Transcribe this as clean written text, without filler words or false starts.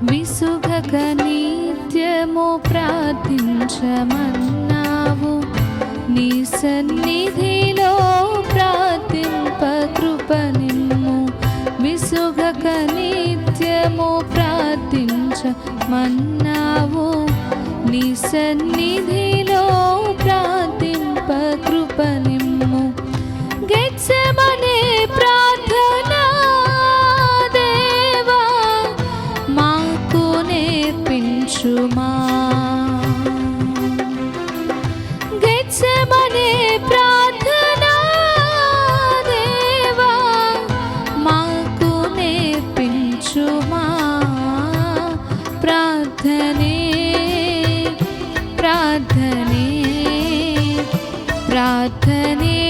విసుగక నిత్యము ప్రార్థించమన్నావు. నీ సన్నిధిలో ప్రార్థింప కృప నిమ్ము. విసుగక నిత్యము ప్రార్థించమన్నావు. నీ సన్నిధిలో ప్రార్థింప కృప నిమ్ము. గెత్సెమనే ప్రార్థన దేవా మాకు నేర్పించుమా. గెత్సెమనే ప్రార్థన దేవా మాకు నేర్పించుమా. ప్రార్థనే ప్రార్థనే ప్రార్థనే